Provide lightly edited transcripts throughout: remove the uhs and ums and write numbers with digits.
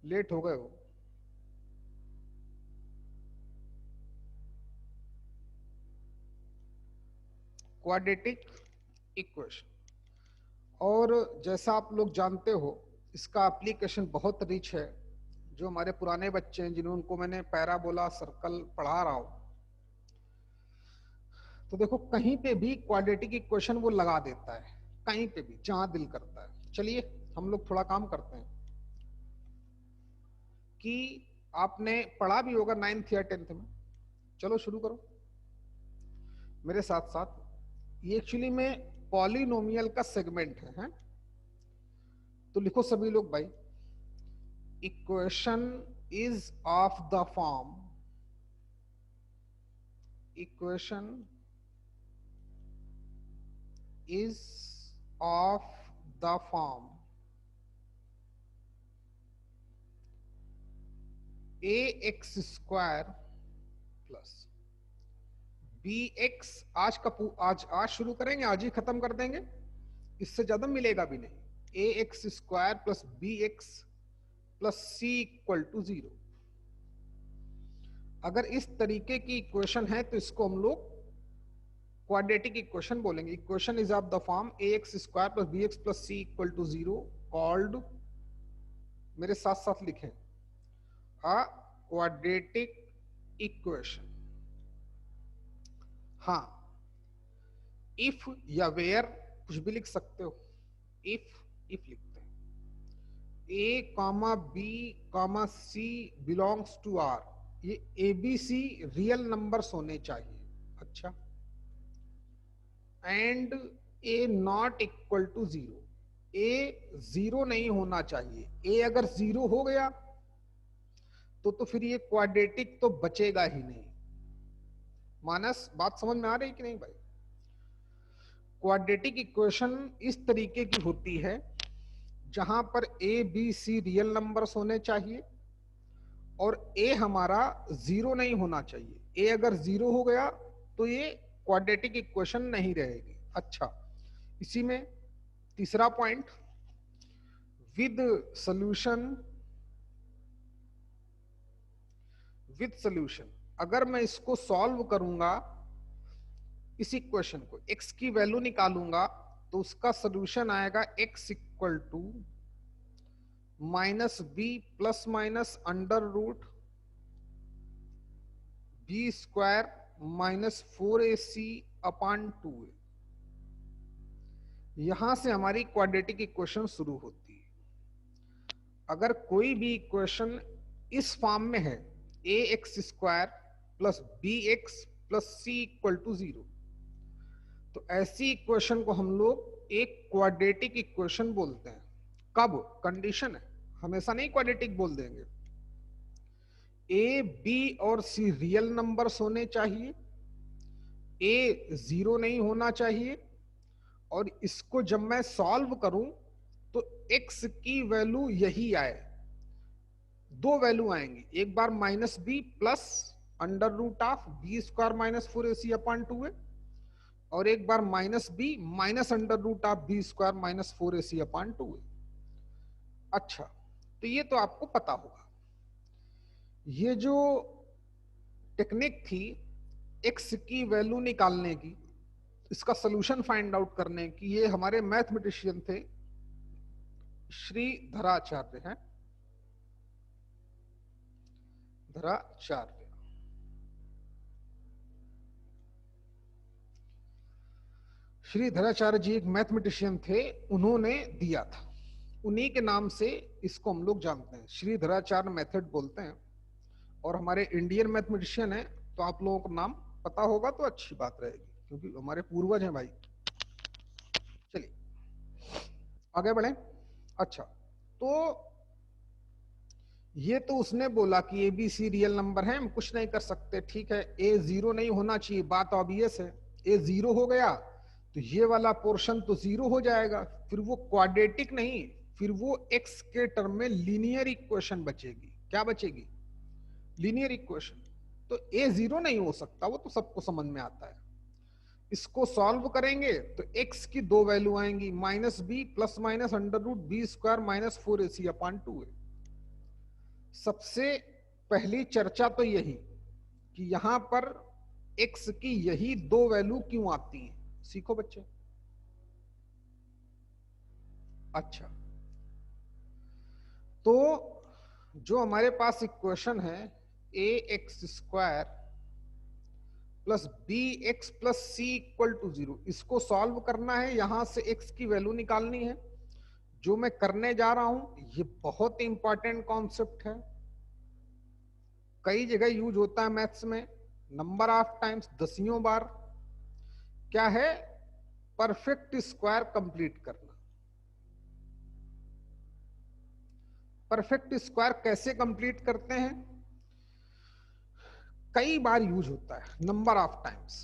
Late हो गए हो। क्वाड्रेटिक इक्वेशन, और जैसा आप लोग जानते हो इसका एप्लीकेशन बहुत रिच है। जो हमारे पुराने बच्चे हैं जिनको मैंने पैराबोला सर्कल पढ़ा रहा हूं, तो देखो कहीं पे भी क्वाड्रेटिक इक्वेशन वो लगा देता है, कहीं पे भी जहां दिल करता है। चलिए हम लोग थोड़ा काम करते हैं कि आपने पढ़ा भी होगा 9th या 10th में। चलो शुरू करो मेरे साथ साथ। ये एक्चुअली में पॉलिनोमियल का सेगमेंट है? तो लिखो सभी लोग भाई, equation is of the form, equation is of the form A X square plus B X. आज शुरू करेंगे, आज ही खत्म कर देंगे, इससे ज्यादा मिलेगा भी नहीं। A X square plus B X plus C equal to 0। अगर इस तरीके की इक्वेशन है तो इसको हम लोग क्वाड्रेटिक इक्वेशन बोलेंगे। Equation is of the form A X square plus B X plus C equal to 0 called, मेरे साथ साथ लिखें, अ क्वाड्रेटिक इक्वेशन। हाँ, इफ या वेयर कुछ भी लिख सकते हो। इफ लिखते हैं A comma B comma C belongs to R, ये A B C real numbers होने चाहिए। अच्छा, and A not equal to 0, A 0 नहीं होना चाहिए। ए अगर 0 हो गया तो फिर ये क्वाड्रेटिक तो बचेगा ही नहीं। मानस, बात समझ में आ रही कि नहीं भाई? क्वाड्रेटिक इक्वेशन इस तरीके की होती है जहां पर A B C real numbers होने चाहिए और ए हमारा 0 नहीं होना चाहिए। ए अगर 0 हो गया तो ये क्वाड्रेटिक इक्वेशन नहीं रहेगी। अच्छा, इसी में तीसरा point, with solution, with solution अगर मैं इसको सॉल्व करूंगा, इस इक्वेशन को x की वैल्यू निकालूंगा तो उसका सॉल्यूशन आएगा x equal to minus B plus minus under root B square minus 4ac upon 2a। यहां से हमारी क्वाड्रेटिक इक्वेशन शुरू होती है। अगर कोई भी इक्वेशन इस फॉर्म में है, A X square plus B X plus C equal to 0, तो ऐसी इक्वेशन को हम लोग एक क्वाड्रेटिक इक्वेशन बोलते हैं। कब? कंडीशन है, हमेशा नहीं क्वाड्रेटिक बोल देंगे। ए बी और सी रियल नंबर्स होने चाहिए, ए 0 नहीं होना चाहिए, और इसको जब मैं सॉल्व करूं तो x की वैल्यू यही आए। दो वैल्यू आएंगी, एक बार minus B plus under root of B square minus 4ac upon 2a, और एक बार minus B minus under root of B square minus 4ac upon 2a। अच्छा, तो ये तो आपको पता होगा। ये जो टेक्निक थी x की वैल्यू निकालने की, इसका सॉल्यूशन फाइंड आउट करने की, ये हमारे मैथमेटिशियन थे श्रीधराचार्य हैं, धराचार्य। श्रीधराचार्य जी एक मैथमेटिशियन थे, उन्होंने दिया था, उन्हीं के नाम से इसको हम लोग जानते हैं, श्रीधराचार्य मेथड बोलते हैं। और हमारे इंडियन मैथमेटिशियन है, तो आप लोगों को नाम पता होगा तो अच्छी बात रहेगी, क्योंकि हमारे पूर्वज हैं भाई। चलिए आगे बढ़े। अच्छा, तो ये तो उसने बोला कि A B C real number है, हम कुछ नहीं कर सकते, ठीक है। ए 0 नहीं होना चाहिए, बात ऑब्वियस है। ए 0 हो गया तो ये वाला पोर्शन तो 0 हो जाएगा, फिर वो क्वाड्रेटिक नहीं, फिर वो x के टर्म में लीनियर इक्वेशन बचेगी। क्या बचेगी? Linear equation. तो ए 0 नहीं हो सकता, वो तो सबको समझ में आता है। इसको सॉल्व करेंगे तो x की दो वैल्यू आएंगी, minus B plus minus under root B square minus 4ac upon 2a। सबसे पहली चर्चा तो यही कि यहां पर x की यही दो वैल्यू क्यों आती हैं, सीखो बच्चे। अच्छा, तो जो हमारे पास इक्वेशन है A X square plus B X plus C equal to 0, इसको सॉल्व करना है, यहां से x की वैल्यू निकालनी है। जो मैं करने जा रहा हूं ये बहुत इंपॉर्टेंट कॉन्सेप्ट है, कई जगह यूज होता है मैथ्स में, नंबर ऑफ टाइम्स, दसियों बार। क्या है? परफेक्ट स्क्वायर कंप्लीट करना। परफेक्ट स्क्वायर कैसे कंप्लीट करते हैं? कई बार यूज होता है, नंबर ऑफ टाइम्स,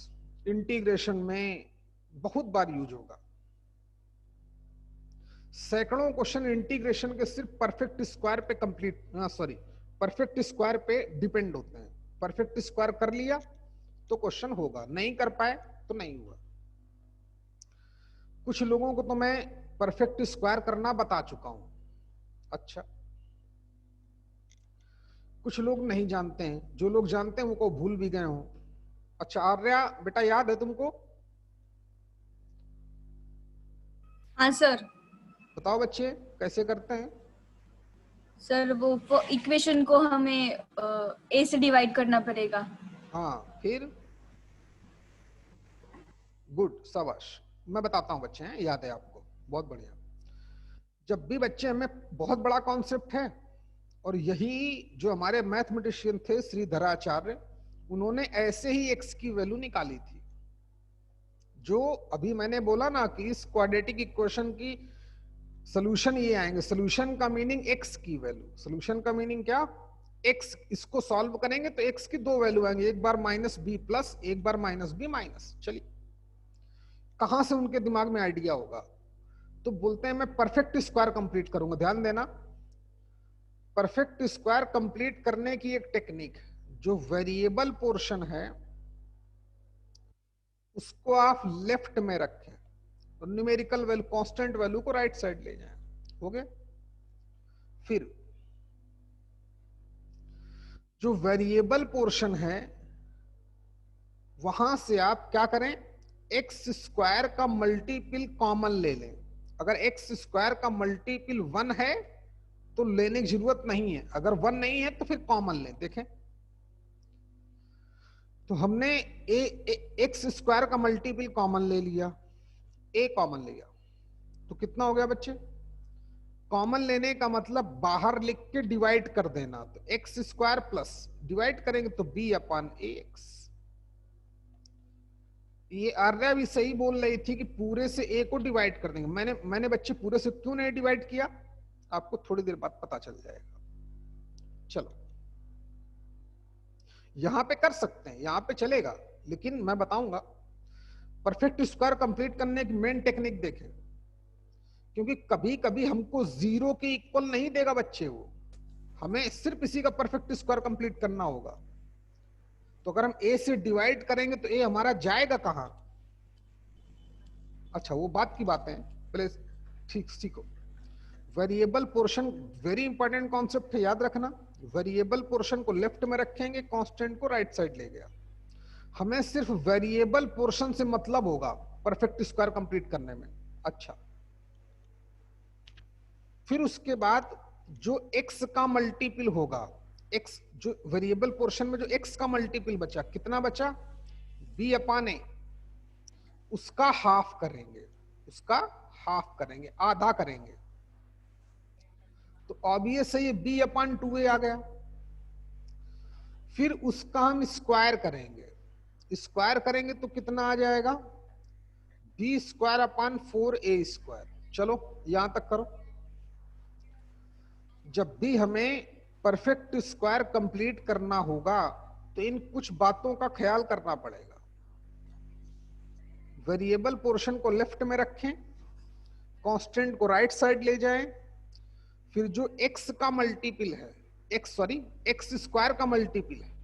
इंटीग्रेशन में बहुत बार यूज होगा। सैकड़ों क्वेश्चन इंटीग्रेशन के सिर्फ परफेक्ट स्क्वायर पे कंप्लीट, सॉरी, परफेक्ट स्क्वायर पे डिपेंड होते हैं। परफेक्ट स्क्वायर कर लिया तो क्वेश्चन होगा, नहीं कर पाए तो नहीं हुआ। कुछ लोगों को तो मैं परफेक्ट स्क्वायर करना बता चुका हूं। अच्छा, कुछ लोग नहीं जानते हैं, जो लोग जानते हैं वो को भूल भी गए हों। अच्छा आर्या बेटा, याद है तुमको? हाँ सर। बताओ बच्चे कैसे करते हैं? सर वो इक्वेशन को हमें ए से डिवाइड करना पड़ेगा। हाँ, फिर गुड, शाबाश। मैं बताता हूं बच्चे, हैं याद है आपको, बहुत बढ़िया। जब भी बच्चे, हमें बहुत बड़ा कॉन्सेप्ट है, और यही जो हमारे मैथमेटिशियन थे श्रीधराचार्य, उन्होंने ऐसे ही एक्स की वैल्यू निकाली थी। जो अभी मैंने बोला ना कि इस क्वाड्रेटिक इक्वेशन की सॉल्यूशन ये आएंगे, सॉल्यूशन का मीनिंग एक्स की वैल्यू, सॉल्यूशन का मीनिंग क्या? एक्स, इसको सॉल्व करेंगे तो एक्स की दो वैल्यू आएंगे, एक बार माइनस बी प्लस, एक बार माइनस बी माइनस। चलिए, कहां से उनके दिमाग में आइडिया होगा? तो बोलते हैं मैं परफेक्ट स्क्वायर कंप्लीट करूंगा। ध्यान देना, परफेक्ट स्क्वायर कंप्लीट करने की एक टेक्निक, जो वेरिएबल पोर्शन है उसको आप लेफ्ट में रखें और न्यूमेरिकल वैल्यू, कांस्टेंट वैल्यू को राइट साइड ले जाएं। हो गया? फिर जो वेरिएबल पोर्शन है वहां से आप क्या करें, एक्स स्क्वायर का मल्टीपल कॉमन ले लें। अगर एक्स स्क्वायर का मल्टीपल 1 है तो लेने की जरूरत नहीं है, अगर 1 नहीं है तो फिर कॉमन लें। देखें, तो हमने एक्स स्क्वायर का मल्टीपल कॉमन ले लिया, ए कॉमन लिया, तो कितना हो गया बच्चे? कॉमन लेने का मतलब बाहर लिख के डिवाइड कर देना, तो एक्स स्क्वायर प्लस डिवाइड करेंगे तो बी अपॉन ए एक्स। ये आर्या भी सही बोल रही थी कि पूरे से ए को डिवाइड कर देंगे। मैंने बच्चे पूरे से क्यों नहीं डिवाइड किया, आपको थोड़ी देर बाद पता चल जाएगा। चलो, यहां पे कर सकते हैं, यहां पे चलेगा, लेकिन मैं बताऊंगा परफेक्ट स्क्वायर कंप्लीट करने की मेन टेक्निक देखें, क्योंकि कभी कभी हमको जीरो के इक्वल नहीं देगा बच्चे वो, हमें सिर्फ इसी का परफेक्ट स्क्वायर कंप्लीट करना होगा। तो अगर हम ए से डिवाइड करेंगे तो ए हमारा जाएगा कहां? अच्छा, वो बात की बात है, पहले ठीक सीखो। Variable portion very important concept है, याद रखना। वेरिएबल पोर्शन को लेफ्ट में रखेंगे, कांस्टेंट को राइट साइड ले गया। हमें सिर्फ वेरिएबल पोर्शन से मतलब होगा परफेक्ट स्क्वायर कंप्लीट करने में। अच्छा, फिर उसके बाद जो x का मल्टीपल होगा, x जो वेरिएबल पोर्शन में जो x का मल्टीपल बचा, कितना बचा? b अपॉन ए, उसका हाफ करेंगे, उसका हाफ करेंगे, आधा करेंगे। तो ऑब्वियस है ये b अपॉन 2a आ गया। फिर उसका हम स्क्वायर करेंगे, स्क्वायर करेंगे तो कितना आ जाएगा? b square upon 4a square. चलो यहां तक करो। जब भी हमें परफेक्ट स्क्वायर कंप्लीट करना होगा तो इन कुछ बातों का ख्याल करना पड़ेगा। वेरिएबल पोर्शन को लेफ्ट में रखें, कांस्टेंट को राइट साइड ले जाएं, फिर जो x का मल्टीपल है, एक्स स्क्वायर का मल्टीपल है,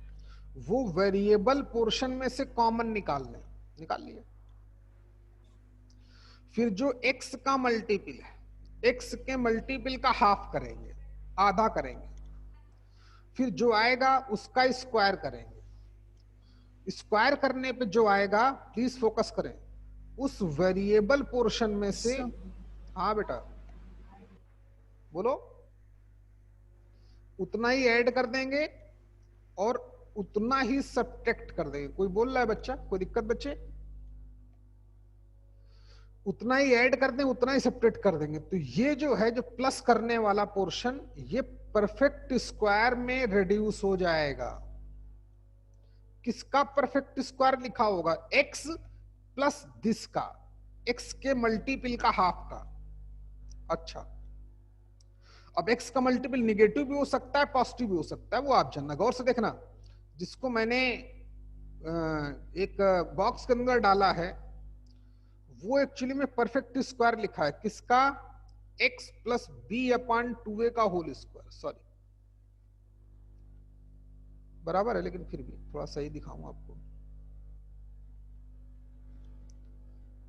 वो वेरिएबल पोर्शन में से कॉमन निकाल लें। निकाल लिया। फिर जो x का मल्टीपल है, x के मल्टीपल का हाफ करेंगे, आधा करेंगे। फिर जो आएगा उसका स्क्वायर करेंगे। स्क्वायर करने पे जो आएगा, प्लीज फोकस करें, उस वेरिएबल पोर्शन में से, हाँ बेटा बोलो, उतना ही ऐड कर देंगे और उतना ही सब्ट्रैक्ट कर देंगे। कोई बोल रहा है बच्चा, कोई दिक्कत बच्चे? उतना ही ऐड कर दें, उतना ही सब्ट्रैक्ट कर देंगे। तो ये जो है, जो प्लस करने वाला पोर्शन, ये परफेक्ट स्क्वायर में रिड्यूस हो जाएगा। किसका परफेक्ट स्क्वायर लिखा होगा? x प्लस दिस का, x के मल्टीपल का हाफ का। अच्छा, अब x का मल्टीपल निगेटिव भी हो सकता है, पॉजिटिव भी हो सकता है, वो आप जानना, गौर से देखना। जिसको मैंने एक बॉक्स के अंदर डाला है, वो एक्चुअली में परफेक्ट स्क्वायर लिखा है। किसका? x plus B upon 2a का होल स्क्वायर। सॉरी, बराबर है, लेकिन फिर भी थोड़ा सही दिखाऊं आपको।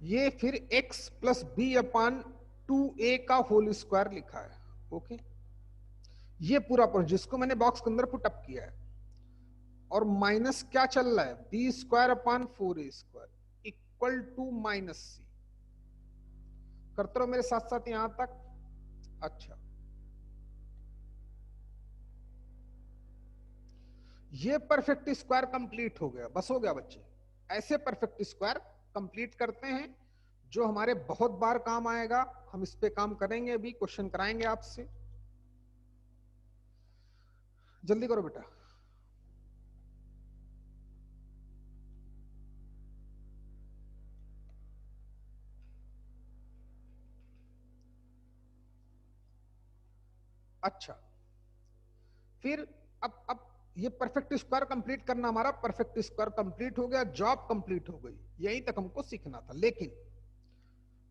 ये फिर x plus B upon 2a का होल स्क्वायर लिखा है। ओके, ये पूरा पर जिसको मैंने बॉक्स के अंदर पुट अप किया है, और माइनस क्या चल रहा है? B square upon 4a square equal to minus C. करते रहो मेरे साथ साथ यहां तक। अच्छा, ये परफेक्ट स्क्वायर कंप्लीट हो गया, बस हो गया बच्चे। ऐसे परफेक्ट स्क्वायर कंप्लीट करते हैं, जो हमारे बहुत बार काम आएगा। हम इस पे काम करेंगे, अभी क्वेश्चन कराएंगे आपसे। जल्दी करो बेटा। अच्छा, फिर अब ये परफेक्ट स्क्वायर कंप्लीट करना, हमारा परफेक्ट स्क्वायर कंप्लीट हो गया, जॉब कंप्लीट हो गई। यहीं तक हमको सीखना था। लेकिन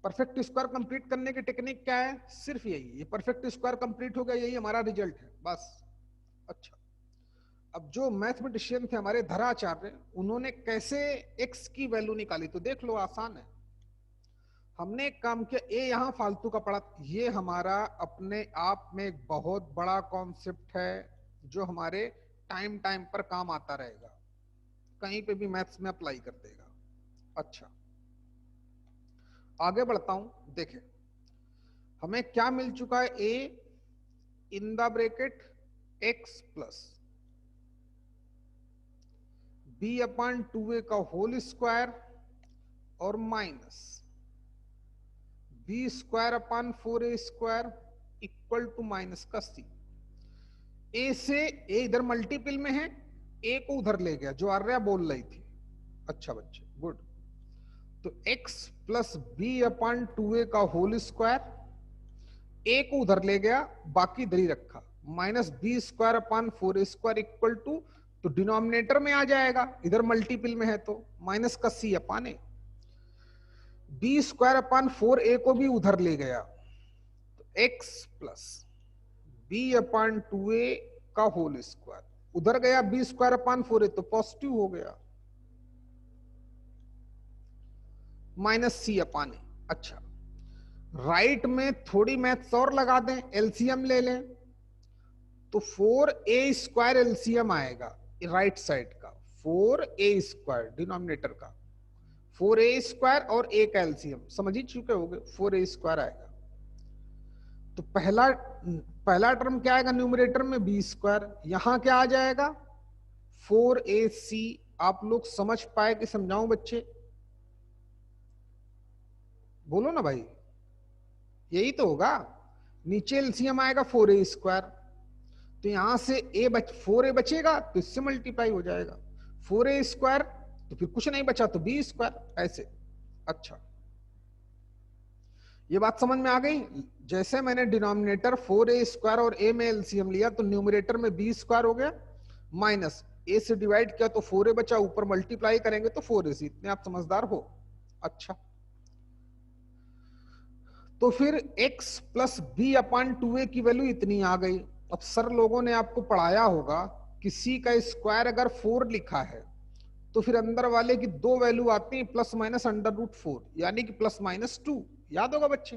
परफेक्ट स्क्वायर कंप्लीट करने की टेक्निक क्या है? सिर्फ यही, ये परफेक्ट स्क्वायर कंप्लीट हो गया, यही हमारा रिजल्ट है, बस। अच्छा, अब जो मैथमेटिशियन थे हमारे धराचार्य, उन्होंने कैसे x की वैल्यू निकाली, तो देख लो, आसान है। हमने एक काम किया, ए यहां फालतू का पड़ा, ये हमारा अपने आप में एक बहुत बड़ा कॉन्सेप्ट है, जो हमारे टाइम टाइम पर काम आता रहेगा, कहीं पे भी मैथ्स में अप्लाई कर देगा। अच्छा, आगे बढ़ता हूं। देखें, हमें क्या मिल चुका है? A in the bracket x plus B upon 2a का होल स्क्वायर और minus B square upon 4a square equal to minus का सी। ए से ए इधर मल्टीपल में है, ए को उधर ले गया, जो आर्या बोल रही थी। अच्छा बच्चे, गुड। तो x plus B upon 2a का होल स्क्वायर, ए को उधर ले गया, बाकी इधर ही रखा, minus B square upon 4a square equal to, तो डिनोमिनेटर में आ जाएगा, इधर मल्टीपल में है तो माइनस का सी अपॉन ए। बी स्क्वायर अपॉन 4a को भी उधर ले गया, तो x plus B upon 2a का होल स्क्वायर, उधर गया बी स्क्वायर अपॉन 4a, तो पॉजिटिव हो गया, माइनस सी अपॉन ए। अच्छा, राइट में थोड़ी मैथ्स और लगा दें, एलसीएम ले लें, तो 4a स्क्वायर एलसीएम आएगा राइट साइड का, 4a स्क्वायर डिनोमिनेटर का, 4a स्क्वायर और a का एलसीएम समझ ही चुके होंगे, 4a स्क्वायर आएगा। तो पहला टर्म क्या आएगा न्यूमरेटर में? B square. यहां क्या आ जाएगा? 4ac। आप लोग समझ पाए कि समझाऊं बच्चे? बोलो ना भाई, यही तो होगा। नीचे एलसीएम आएगा 4a स्क्वायर, तो यहां से 4a बचेगा, तो इससे मल्टीप्लाई हो जाएगा, 4a स्क्वायर, तो फिर कुछ नहीं बचा, तो बी स्क्वायर, ऐसे। अच्छा, ये बात समझ में आ गई? जैसे मैंने डिनोमिनेटर 4a स्क्वायर और a में एलसीएम लिया, तो न्यूमरेटर में बी स्क्वायर हो गया, माइनस a से डिवाइड किया तो 4a बचा, ऊपर मल्टीप्लाई करेंगे तो 4ac। इतने आप समझदार हो। अच्छा, तो फिर x plus B upon 2a की वैल्यू इतनी आ गई। अब सर लोगों ने आपको पढ़ाया होगा, किसी का स्क्वायर अगर 4 लिखा है, तो फिर अंदर वाले की दो वैल्यू आती है, प्लस माइनस अंडर रूट 4, यानी कि प्लस माइनस 2। याद होगा बच्चे?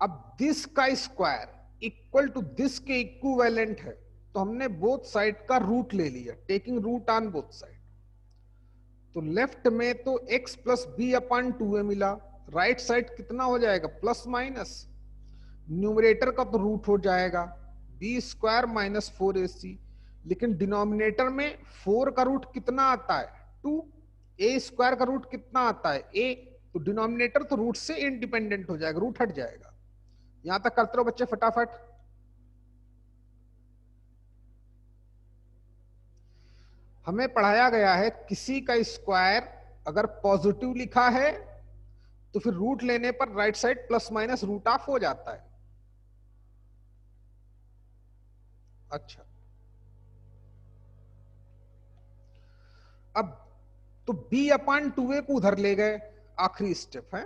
अब दिस का स्क्वायर इक्वल टू दिस के इक्विवेलेंट है, तो हमने बोथ साइड का रूट ले लिया, taking root on both side. तो लेफ्ट में तो x plus B upon 2a मिला, राइट साइड कितना हो जाएगा प्लस माइनस, न्यूमरेटर का तो रूट हो जाएगा बी स्क्वायर माइनस 4ac, लेकिन डिनोमिनेटर में 4 का रूट कितना आता है 2, a स्क्वायर का रूट कितना आता है a, तो डिनोमिनेटर तो रूट से इंडिपेंडेंट हो जाएगा, रूट हट जाएगा। यहां तक करते रहो बच्चे फटाफट। हमें पढ़ाया गया है किसी का स्क्वायर अगर पॉजिटिव लिखा है तो फिर रूट लेने पर right side plus minus root of हो जाता है। अच्छा, अब तो b अपॉन 2a को उधर ले गए, आखिरी स्टेप है,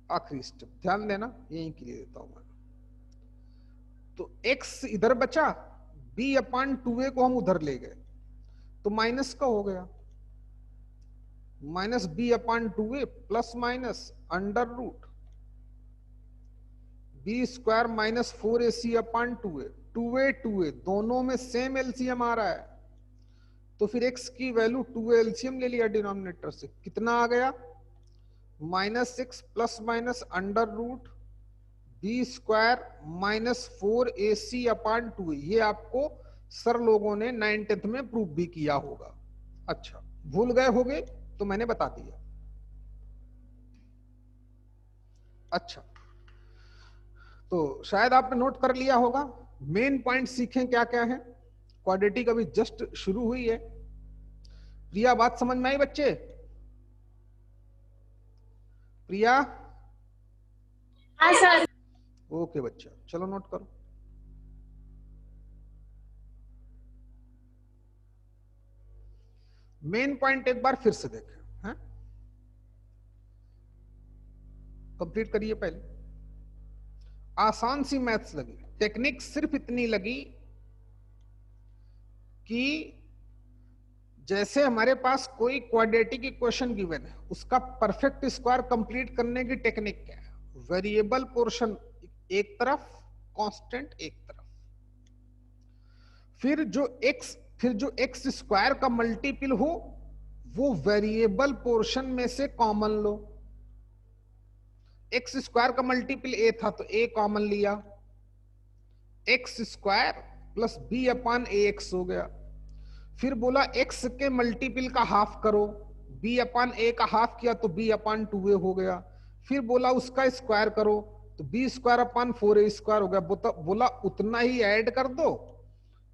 आखिरी स्टेप ध्यान देना, यहीं के लिए देता हूं मैं। तो x इधर बचा, b अपॉन 2a को हम उधर ले गए तो माइनस का हो गया, minus B upon 2a plus minus under root B square minus 4ac upon 2a, 2a दोनों में सेम एलसीएम आ रहा है, तो फिर x की वैल्यू 2a एलसीएम ले लिया डिनोमिनेटर से, कितना आ गया minus 6 plus minus under root B square minus 4ac upon 2a। ये आपको सर लोगों ने 9th में प्रूफ भी किया होगा। अच्छा, भूल गए होगे तो मैंने बता दिया। अच्छा, तो शायद आपने नोट कर लिया होगा, मेन पॉइंट सीखें क्या क्या है। क्वाड्रेटिक अभी जस्ट शुरू हुई है। प्रिया बात समझ में आई बच्चे? प्रिया? हाँ सर। ओके बच्चा, चलो नोट करो। मेन पॉइंट एक बार फिर से देखें, हैं? कंप्लीट करिए पहले। आसान सी मैथ्स लगी, टेक्निक सिर्फ इतनी लगी कि जैसे हमारे पास कोई क्वाड्रेटिक इक्वेशन गिवन है, उसका परफेक्ट स्क्वायर कंप्लीट करने की टेक्निक क्या है, वेरिएबल पोर्शन एक तरफ, कांस्टेंट एक तरफ, फिर जो एक्स स्क्वायर का मल्टीपल हो वो वेरिएबल पोर्शन में से कॉमन लो। एक्स स्क्वायर का मल्टीपल ए था तो ए कॉमन लिया, X square plus B upon A X हो गया। फिर बोला एक्स के मल्टीपल का हाफ करो, बी अपॉन ए का हाफ किया तो बी अपॉन 2a हो गया। फिर बोला उसका स्क्वायर करो तो B square upon 4a square हो गया। बोला उतना ही ऐड कर दो,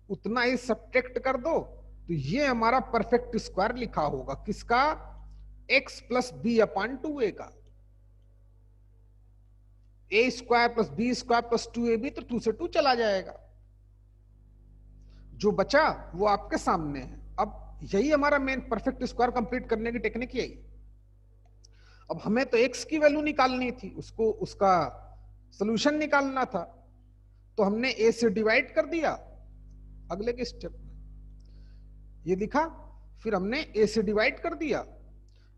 उतना ही सब्ट्रैक्ट कर दो, तो ये हमारा परफेक्ट स्क्वायर लिखा होगा, किसका, x plus B upon 2a का। A square plus B square plus 2ab तो 2 से 2 चला जाएगा, जो बचा वो आपके सामने है। अब यही हमारा मेन परफेक्ट स्क्वायर कंप्लीट करने की टेक्निक यही। अब हमें तो x की वैल्यू निकालनी थी, उसको उसका सॉल्यूशन निकालना था, तो हमने a से डिवाइड कर दिया अगले के स्टेप में, ये लिखा, फिर हमने a से डिवाइड कर दिया,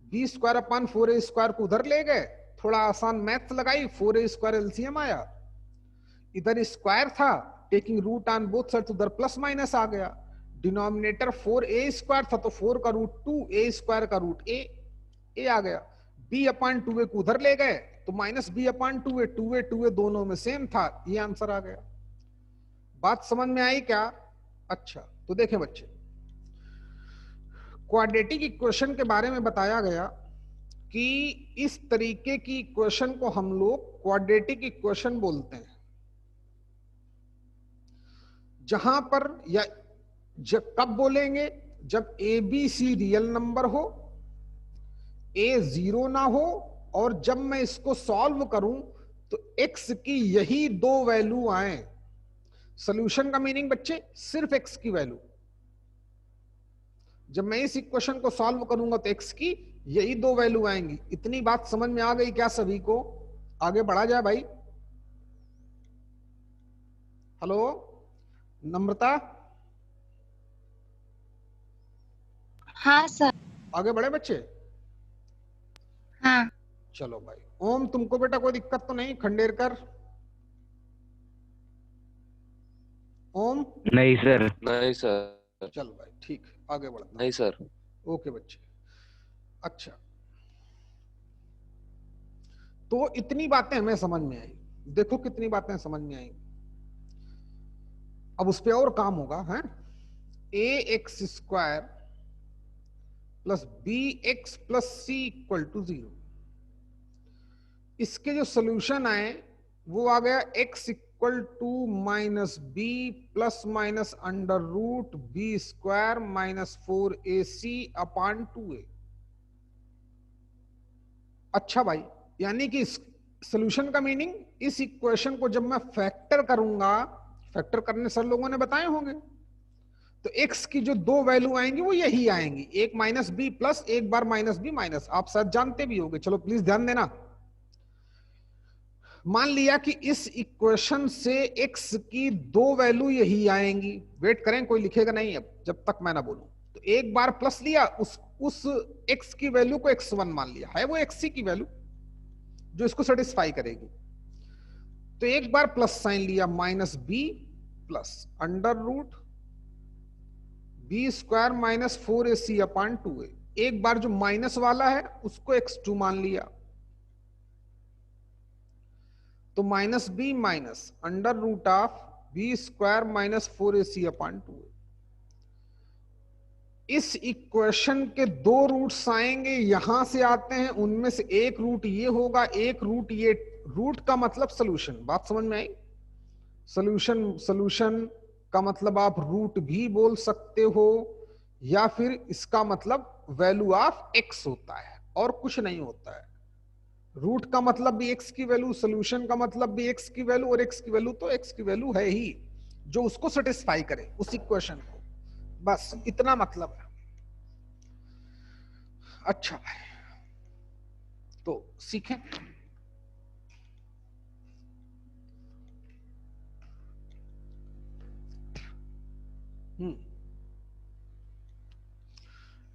B square upon 4a square को उधर ले गए, थोड़ा आसान मैथ लगाई, 4a स्क्वायर एलसीएम आया, इधर स्क्वायर था, taking root on both side, उधर प्लस माइनस आ गया, डिनोमिनेटर 4a स्क्वायर था तो 4 का रूट 2, a स्क्वायर का रूट a आ गया, b अपॉन 2a को उधर ले गए तो माइनस b अपॉन 2a दोनों में सेम था, ये आंसर आ गया। बात समझ में आई क्या? अच्छा, तो देखें बच्चे, क्वाड्रेटिक इक्वेशन के बारे में बताया गया कि इस तरीके की इक्वेशन को हम लोग क्वाड्रेटिक इक्वेशन बोलते हैं, जहां पर या जब कब बोलेंगे, जब A B C real number हो, ए 0 ना हो, और जब मैं इसको सॉल्व करूं तो x की यही दो वैल्यू आए। सॉल्यूशन का मीनिंग बच्चे सिर्फ x की वैल्यू, जब मैं इस इक्वेशन को सॉल्व करूंगा तो x की यही दो वैल्यू आएंगी। इतनी बात समझ में आ गई क्या सभी को? आगे बढ़ा जाए भाई। हेलो नम्रता? हाँ सर। आगे बढ़े बच्चे? हाँ। चलो भाई। ओम, तुमको बेटा कोई दिक्कत तो नहीं? खंडेरकर ओम? नहीं सर। नहीं सर। चल भाई ठीक, आगे बढ़ता। नहीं सर। ओके बच्चे। अच्छा, तो इतनी बातें हमें समझ में आई। देखो कितनी बातें समझ में आई। अब उस पर और काम होगा, है? A X square plus B X plus C equal to 0। इसके जो सोल्यूशन आए वो आ गया x equal to minus B plus minus under root B square minus 4ac upon 2a। अच्छा भाई, यानी कि सोल्यूशन का मीनिंग, इस इक्वेशन को जब मैं फैक्टर करूंगा, फैक्टर करने सर लोगों ने बताए होंगे, तो x की जो दो वैल्यू आएंगी वो यही आएंगी, एक माइनस बी प्लस एक बार माइनस बी माइनस। आप शायद जानते भी होंगे, चलो प्लीज ध्यान देना। मान लिया कि इस इक्वेशन से x की दो वैल्यू यही आएंगी। वेट करें, कोई लिखेगा नहीं अब जब तक मैं ना बोलूं। तो एक बार प्लस लिया, उस x की वैल्यू को x1 मान लिया, है वो xc की वैल्यू जो इसको सेटिस्फाई करेगी। तो एक बार प्लस साइन लिया, minus B plus under root B square minus 4ac upon 2a। एक बार जो माइनस वाला है उसको x2 मान लिया, तो minus B minus under root of B square minus 4ac upon 2a। इस इक्वेशन के दो रूट्स आएंगे, यहां से आते हैं, उनमें से एक रूट ये होगा, एक रूट ये। रूट का मतलब सोल्यूशन, बात समझ में आई? सोल्यूशन का मतलब आप रूट भी बोल सकते हो, या फिर इसका मतलब वैल्यू ऑफ x होता है और कुछ नहीं होता है। रूट का मतलब भी x की वैल्यू, सोल्यूशन का मतलब भी x की वैल्यू, और x की वैल्यू तो x की वैल्यू है ही जो उसको सेटिस्फाई करे उस इक्वेशन को। बस इतना मतलब है। अच्छा भाई, तो सीखें।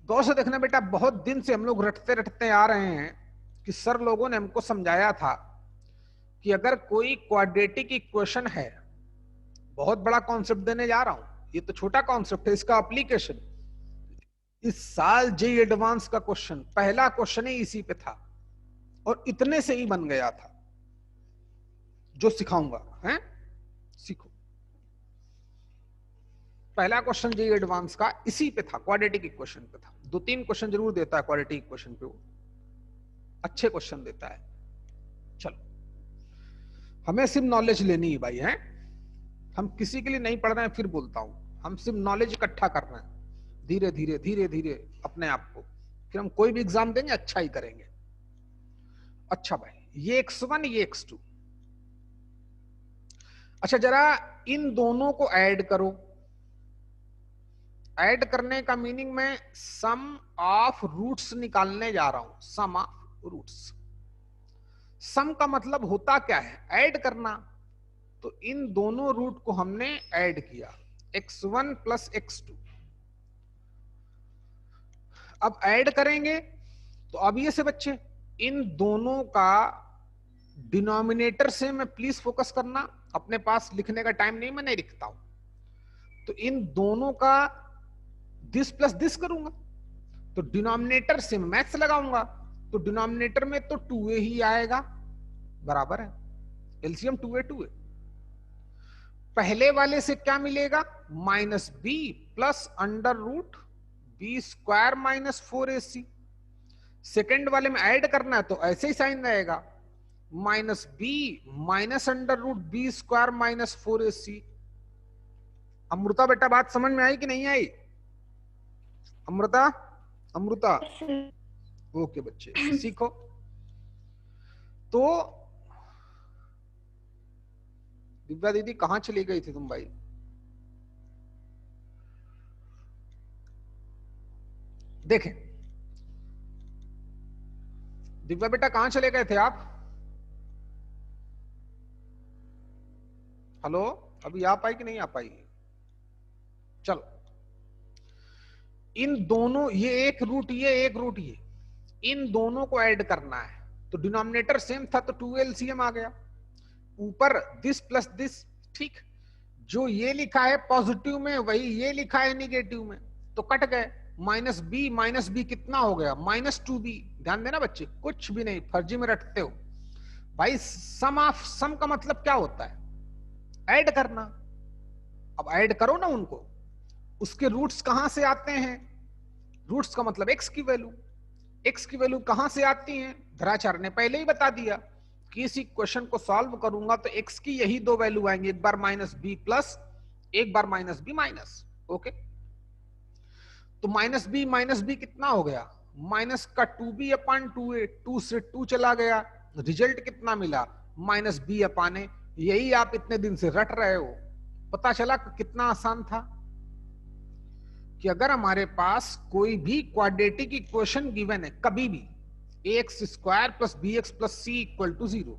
गौर से देखना बेटा, बहुत दिन से हम लोग रटते रटते आ रहे हैं कि सर लोगों ने हमको समझाया था कि अगर कोई क्वाड्रेटिक इक्वेशन है, बहुत बड़ा कॉन्सेप्ट देने जा रहा हूं, ये तो छोटा कॉन्सेप्ट है, इसका एप्लीकेशन इस साल जेईई एडवांस का क्वेश्चन, पहला क्वेश्चन ही इसी पे था और इतने से ही बन गया था। जो सिखाऊंगा है, सीखो। पहला क्वेश्चन जेईई एडवांस का इसी पे था, क्वाड्रेटिक इक्वेशन पे था। 2-3 क्वेश्चन जरूर देता है क्वाड्रेटिक इक्वेशन पे, वो अच्छे क्वेश्चन देता है। चलो, हमें सिर्फ नॉलेज लेनी है भाई, है? हम किसी के लिए नहीं पढ़ रहे हैं, फिर बोलता हूं, हम सिर्फ नॉलेज इकट्ठा कर रहे हैं, धीरे धीरे धीरे धीरे अपने आप को। फिर हम कोई भी एग्जाम देंगे अच्छा ही करेंगे। अच्छा भाई, ये x1 ये x2। अच्छा, जरा इन दोनों को ऐड करो। ऐड करने का मीनिंग मैं सम ऑफ रूट्स निकालने जा रहा हूं, सम ऑफ रूट्स। सम का मतलब होता क्या है? ऐड करना। तो इन दोनों रूट को हमने ऐड किया, x1 प्लस x2। अब ऐड करेंगे तो अब ये से बच्चे, इन दोनों का डिनोमिनेटर से मैं प्लीज फोकस करना, अपने पास लिखने का टाइम नहीं, मैं नहीं लिखता हूं। तो इन दोनों का दिस प्लस दिस करूंगा, तो डिनोमिनेटर से मैथ्स लगाऊंगा, तो डिनोमिनेटर में तो 2a ही आएगा, बराबर है एलसीएम 2a 2a। पहले वाले से क्या मिलेगा? Minus B plus under root B square minus 4ac। Second वाले में ऐड करना है तो ऐसे ही साइन रहेगा, minus B minus under root B square minus 4ac। Amrita बेटा, बात समझ में आई कि नहीं आई? अमृता, अमृता, ओके बच्चे, सीखो। तो दिव्या दीदी कहां चली गई थी तुम भाई? देखें, दिव्या बेटा कहां चले गए थे आप? हेलो, अभी आ पाई कि नहीं आ पाई? चलो, इन दोनों, ये एक रूट ये एक रूट ये, इन दोनों को ऐड करना है। तो डिनोमिनेटर सेम था तो 2 एलसीएम आ गया, ऊपर दिस प्लस दिस, ठीक। जो ये लिखा है पॉजिटिव में वही ये लिखा है निगेटिव में, तो कट गए। माइनस बी कितना हो गया, -2b। ध्यान देना बच्चे, कुछ भी नहीं फर्जी में रटते हो भाई। सम ऑफ सम का मतलब क्या होता है, ऐड करना। अब ऐड करो ना उनको, उसके रूट्स कहां से आते हैं, रूट्स का मतलब एक्स की वैल्यू। एक्स की वैल्यू कहां से आती है, धराचार्य ने पहले ही बता दिया कि इस इक्वेशन को सॉल्व करूंगा तो एक्स की यही दो वैल्यू आएंगे, एक बार -b प्लस, एक बार -b माइनस। ओके, तो -b कितना हो गया, माइनस का 2b/2a, 2 से 2 चला गया, रिजल्ट कितना मिला -b/a। यही आप इतने दिन से रट रहे हो। पता चला कितना आसान था कि अगर हमारे पास कोई भी क्वाड्रेटिक इक्वेशन गिवन है कभी भी, ax² + bx + c = 0,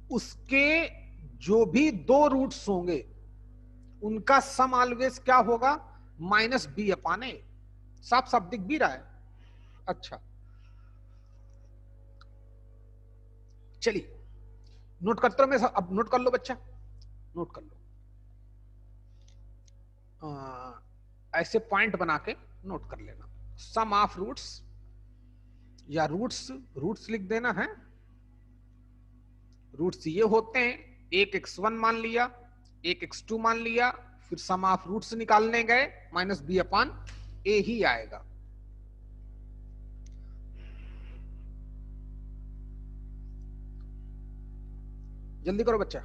उसके जो भी दो रूट्स होंगे उनका सम ऑलवेज क्या होगा, -b/a। साफ साफ दिख भी रहा है। अच्छा चलिए नोट करते रहो, मैं अब नोट कर लो बच्चा, नोट कर लो। ऐसे पॉइंट बना के नोट कर लेना। सम ऑफ रूट्स या रूट्स लिख देना है। रूट्स ये होते हैं, एक x1 मान लिया, एक x2 मान लिया, फिर सम ऑफ रूट्स निकालने गए, -b/a ही आएगा। जल्दी करो बच्चा।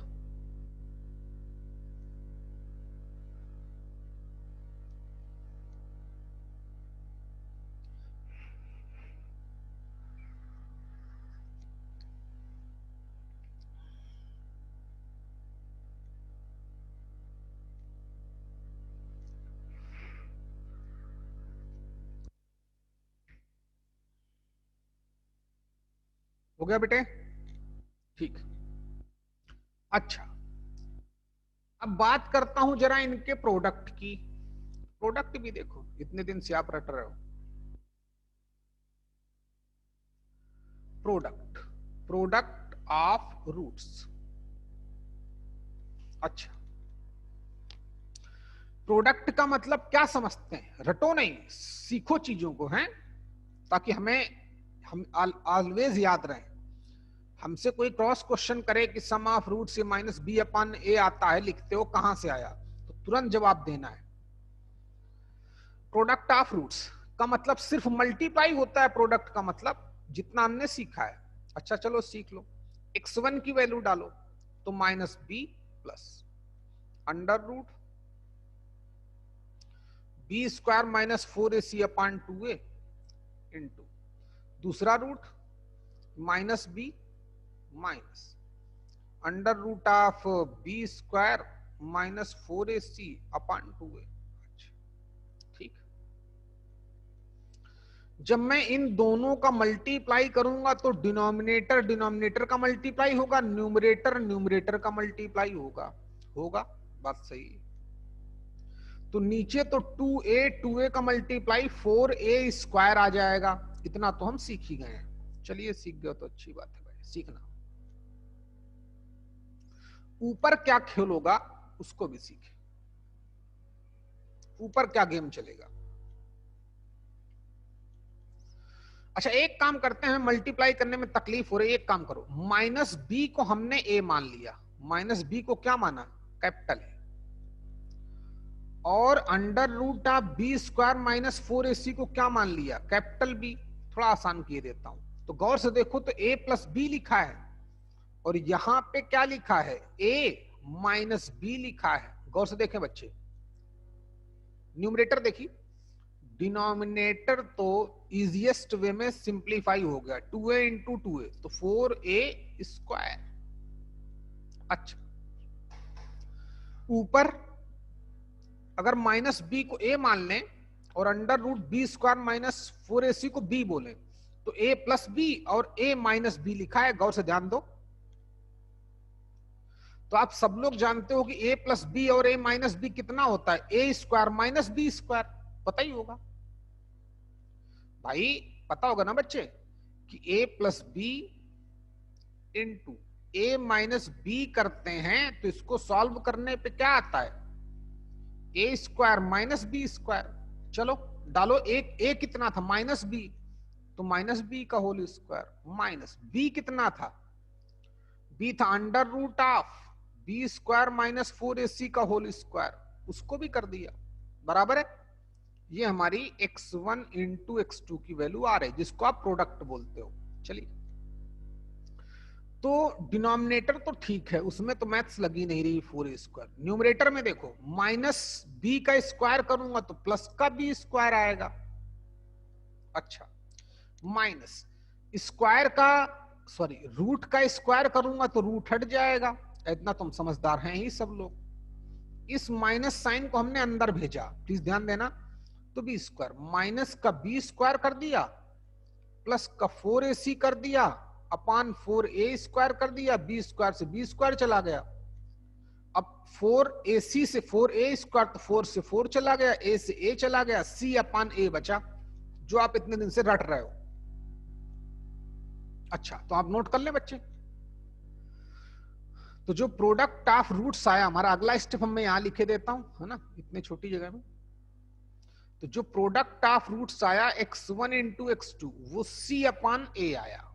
हो गया बेटे, ठीक। अच्छा अब बात करता हूं जरा इनके प्रोडक्ट की। प्रोडक्ट भी देखो, इतने दिन से आप रट रहे हो। Product of roots. अच्छा प्रोडक्ट का मतलब क्या समझते हैं, रटो नहीं, सीखो चीजों को, हैं, ताकि हम ऑलवेज याद रहे। हमसे कोई क्रॉस क्वेश्चन करे कि सम ऑफ रूट से -b/a आता है, लिखते हो कहां से आया, तो तुरंत जवाब देना है। प्रोडक्ट ऑफ रूट्स का मतलब सिर्फ मल्टीप्लाई होता है, प्रोडक्ट का मतलब जितना हमने सीखा है। अच्छा चलो सीख लो, x1 की वैल्यू डालो तो -b plus √ b² - 4ac/2a into दूसरा root -b minus √ b² - 4ac/2a। ठीक, जब मैं इन दोनों का मल्टीप्लाई करूंगा तो डिनोमिनेटर का मल्टीप्लाई होगा, न्यूमरेटर का मल्टीप्लाई होगा। होगा बात सही। तो नीचे तो 2a का मल्टीप्लाई 4a² आ जाएगा। इतना तो हम सीख ही गए हैं। चलिए सीख गए तो अच्छी बात है भाई, सीखना। ऊपर क्या खेल होगा उसको भी सीखे, ऊपर क्या गेम चलेगा। अच्छा एक काम करते हैं, मल्टीप्लाई करने में तकलीफ हो रही है, एक काम करो, -b को हमने a मान लिया, -b को क्या माना, कैपिटल है, और √b² - 4ac को क्या मान लिया, कैपिटल B। थोड़ा आसान किए देता हूं, तो गौर से देखो तो a + b लिखा है और यहां पे क्या लिखा है, a - b लिखा है। गौर से देखें बच्चे, न्यूमरेटर देखिए, डिनोमिनेटर तो इजीएस्ट वे में सिंप्लीफाई हो गया, 2a × 2a तो 4a²। अच्छा ऊपर अगर -b को a मान लें और √b² - 4ac को b बोले तो a + b और a - b लिखा है। गौर से ध्यान दो, तो आप सब लोग जानते हो कि a + b और a - b कितना होता है, a² - b², पता ही होगा भाई, पता होगा ना बच्चे कि a + b into a minus B करते हैं तो इसको सॉल्व करने पे क्या आता है, A square minus B square. चलो डालो, एक ए कितना था माइनस बी, तो माइनस बी का होल स्क्वायर माइनस बी कितना था, बी था under root of B square minus 4ac का होल स्क्वायर, उसको भी कर दिया बराबर है। ये हमारी x1 इंटू x2 की वैल्यू आ रही है जिसको आप प्रोडक्ट बोलते हो। चलिए, तो डिनोमिनेटर तो ठीक है, उसमें तो मैथ्स लगी नहीं रही 4a स्क्वायर। न्यूमरेटर में देखो माइनस बी का स्क्वायर करूंगा तो प्लस का बी स्क्वायर आएगा। अच्छा, माइनस स्क्वायर का सॉरी रूट का स्क्वायर करूंगा तो रूट हट जाएगा, इतना तुम समझदार हैं ही सब लोग। इस माइनस साइन को हमने अंदर भेजा, प्लीज ध्यान देना। तो बी स्क्वायर माइनस का बी स्क्वायर कर दिया, प्लस का 4ac कर दिया, अपान 4a स्क्वायर कर दिया, बी स्क्वायर से बी स्क्वायर चला गया। अब 4ac से 4a स्क्वायर, तो 4 से 4 चला गया, a से a चला गया, c अपान a बचा, जो आप इतने दिन से रट रहे हो। अच्छा, तो आप नोट कर ले बच्चे। तो जो प्रोडक्ट ऑफ रूट्स आया हमारा, अगला स्टेप मैं यहां लिखे देता हूं, है ना, इतनी छोटी जगह में। तो जो प्रोडक्ट ऑफ रूट्स आया x1 इंटू x2 वो c अपान a आया।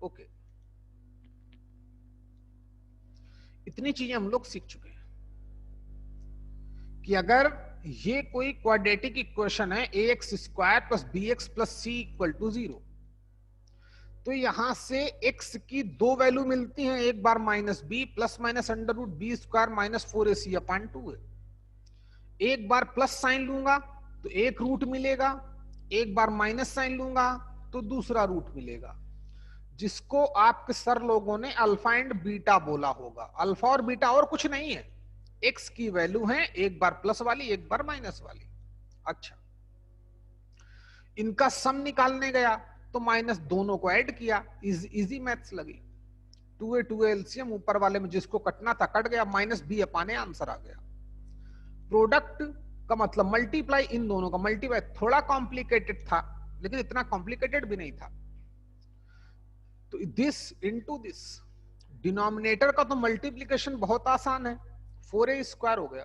ओके, इतनी चीजें हम लोग सीख चुके हैं कि अगर ये कोई क्वाड्रेटिक इक्वेशन है ax square plus bx plus C equal to 0, तो यहां से x की दो वैल्यू मिलती हैं, एक बार minus B plus minus under root B square minus 4ac upon 2 है। एक बार प्लस साइन लूंगा तो एक रूट मिलेगा, एक बार माइनस साइन लूंगा तो दूसरा रूट मिलेगा, जिसको आपके सर लोगों ने अल्फा एंड बीटा बोला होगा। अल्फा और बीटा और कुछ नहीं है, एक्स की वैल्यू है, एक बार प्लस वाली एक बार माइनस वाली। अच्छा, इनका सम निकालने गया तो माइनस दोनों को ऐड किया, इजी मैथ्स लगी। 2a 2a एलसीएम, ऊपर वाले में जिसको कटना था कट गया, माइनस बी अपाने आंसर आ गया। प्रोडक्ट का मतलब मल्टीप्लाई, इन दोनों का मल्टीप्लाई थोड़ा कॉम्प्लिकेटेड था, लेकिन इतना कॉम्प्लिकेटेड भी नहीं था। तो दिस इनटू दिस, डिनोमिनेटर का तो मल्टीप्लिकेशन बहुत आसान है, 4a स्क्वायर हो गया।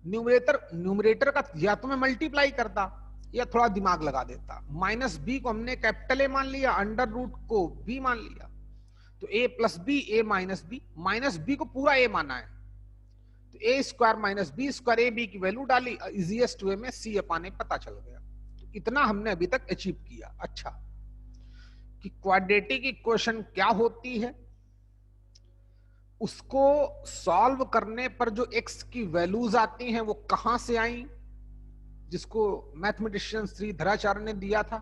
न्यूमरेटर का या तो मैं मल्टीप्लाई करता या थोड़ा दिमाग लगा देता। माइनस बी को हमने कैपिटल ए मान लिया, अंडर रूट को बी मान लिया, तो a plus B, A minus B, minus B को पूरा a माना है, तो a स्क्वायर minus B square, A B की वैल्यू डाली, इजीएस्ट वे में c अपाने पता चल गया। तो इतना हमने अभी तक अचीव किया। अच्छा, कि क्वाड्रेटिक इक्वेशन क्या होती है, उसको सॉल्व करने पर जो x की वैल्यूज आती हैं वो कहां से आई, जिसको मैथमेटिशियन श्रीधराचार्य ने दिया था।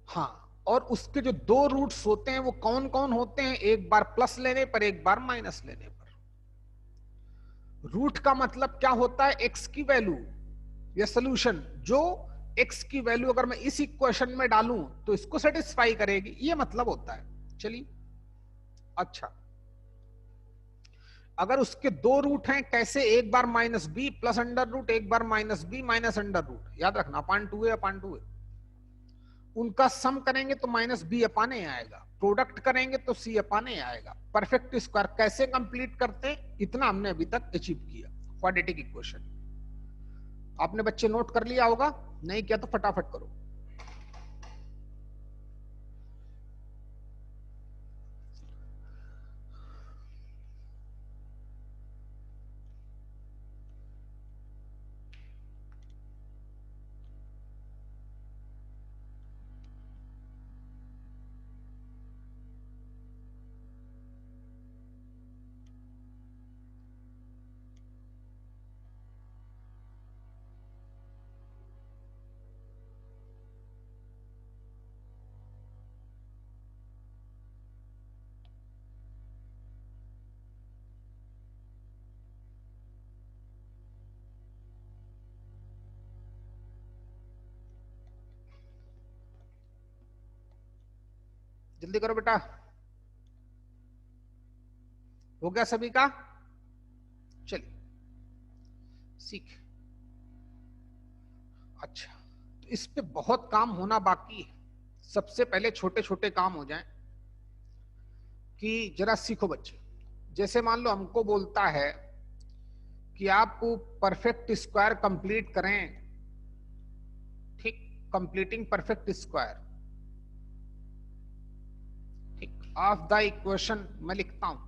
हाँ, और उसके जो दो रूट्स होते हैं वो कौन कौन होते हैं, एक बार प्लस लेने पर एक बार माइनस लेने पर। रूट का मतलब क्या होता है, x की वैल्यू या सोल्यूशन, जो x की वैल्यू अगर मैं इस इक्वेशन में डालूं तो इसको सेटिस्फाई करेगी, ये मतलब होता है। चलिए, अच्छा, अगर उसके दो रूट हैं, कैसे, एक बार minus B plus under root, एक बार minus B minus under root, याद रखना अपान 2a अपान 2a। उनका सम करेंगे तो माइनस बी अपाने आएगा, प्रोडक्ट करेंगे तो सी अपाने आएगा। परफेक्ट स्क्वायर कैसे कंप्लीट करते हैं, इतना हमने अभी तक अचीव किया क्वाड्रेटिक इक्वेशन। आपने बच्चे नोट कर लिया होगा, नहीं किया तो फटाफट करो। जल्दी करो बेटा, हो गया सभी का। चलिए सीख। अच्छा, तो इस पे बहुत काम होना बाकी है, सबसे पहले छोटे छोटे काम हो जाएं कि जरा सीखो बच्चे। जैसे मान लो हमको बोलता है कि आप परफेक्ट स्क्वायर कंप्लीट करें, ठीक, कंप्लीटिंग परफेक्ट स्क्वायर, ठीक, ऑफ द इक्वेशन मैं लिखता हूं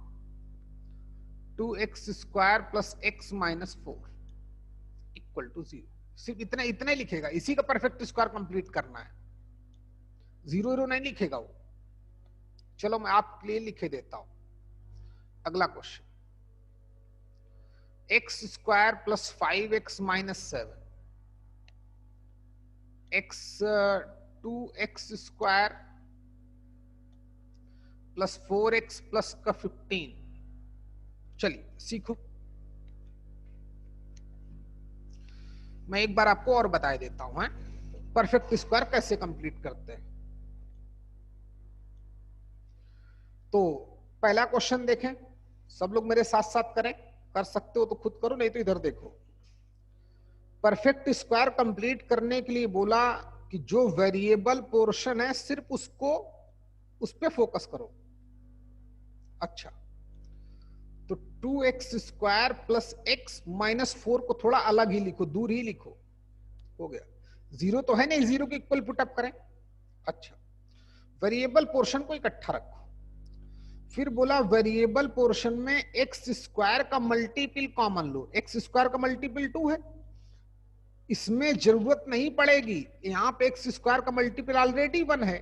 2x square plus x minus 4 equal to 0। सिर्फ इतना इतना ही लिखेगा, इसी का परफेक्ट स्क्वायर कंप्लीट करना है, जीरो जीरो नहीं लिखेगा वो। चलो मैं आपके लिए लिखे देता हूं। अगला question, x square plus 5x minus 7, x 2x square plus 4x plus का 15। चलिए सीखो। मैं एक बार आपको और बता देता हूं परफेक्ट स्क्वायर कैसे कंप्लीट करते हैं। तो पहला क्वेश्चन देखें, सब लोग मेरे साथ साथ करें, कर सकते हो तो खुद करो, नहीं तो इधर देखो। परफेक्ट स्क्वायर कंप्लीट करने के लिए बोला कि जो वेरिएबल पोर्शन है सिर्फ उसको, उस पे फोकस करो। अच्छा, तो 2x square plus x minus 4 को थोड़ा अलग ही लिखो, दूर ही लिखो, हो गया। जीरो तो है नहीं, जीरो के इक्वल पुटअप करें। अच्छा, वेरिएबल पोर्शन को इकट्ठा रखो। फिर बोला वेरिएबल पोर्शन में एक्स स्क्वायर का मल्टीपल कॉमन लो। एक्स स्क्वायर का मल्टीपल 2 है, इसमें जरूरत नहीं पड़ेगी, यहां पे एक्स स्क्वायर का मल्टीपल ऑलरेडी 1 है,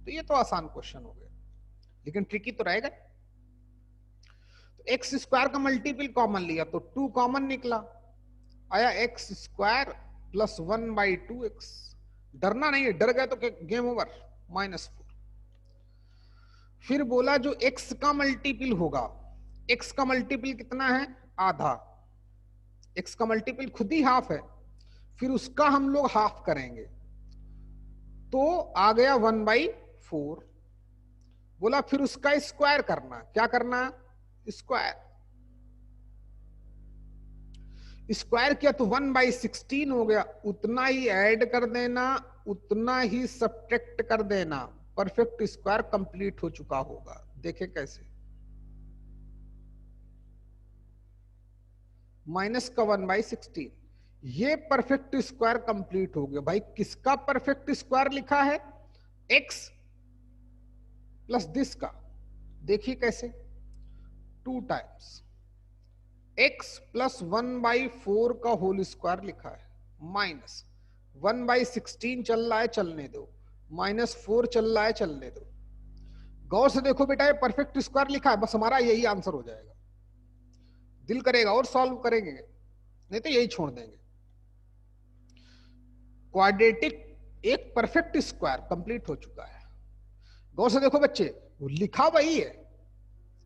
तो ये तो आसान क्वेश्चन हो गया, लेकिन ट्रिकी तो रहेगा। तो एक्स स्क्वायर का मल्टीपल कॉमन लिया तो 2 कॉमन निकला, आया एक्स स्क्वायर प्लस 1/2x। डरना नहीं है, डर गए तो गेम ओवर, -4। फिर बोला जो x का मल्टीपल होगा, x का मल्टीपल कितना है, आधा, x का मल्टीपल खुद ही हाफ है, फिर उसका हम लोग हाफ करेंगे तो आ गया 1/4। बोला फिर उसका स्क्वायर करना, क्या करना, स्क्वायर। स्क्वायर किया तो 1/16 हो गया, उतना ही ऐड कर देना, उतना ही सब्ट्रैक्ट कर देना, परफेक्ट स्क्वायर कंप्लीट हो चुका होगा। देखें कैसे, माइनस का 1/16, ये परफेक्ट स्क्वायर कंप्लीट हो गया। भाई किसका परफेक्ट स्क्वायर लिखा है, x प्लस दिस का। देखिए कैसे, 2 टाइम्स x प्लस 1/4 का होल स्क्वायर लिखा है, माइनस 1/16 चल रहा है, चलने दो, -4 चल रहा है, चलने दो। गौर से देखो बेटा, ये परफेक्ट स्क्वायर लिखा है, बस हमारा यही आंसर हो जाएगा। दिल करेगा और सॉल्व करेंगे, नहीं तो यही छोड़ देंगे। क्वाड्रेटिक एक परफेक्ट स्क्वायर कंप्लीट हो चुका है। गौर से देखो बच्चे, वो लिखा वही है,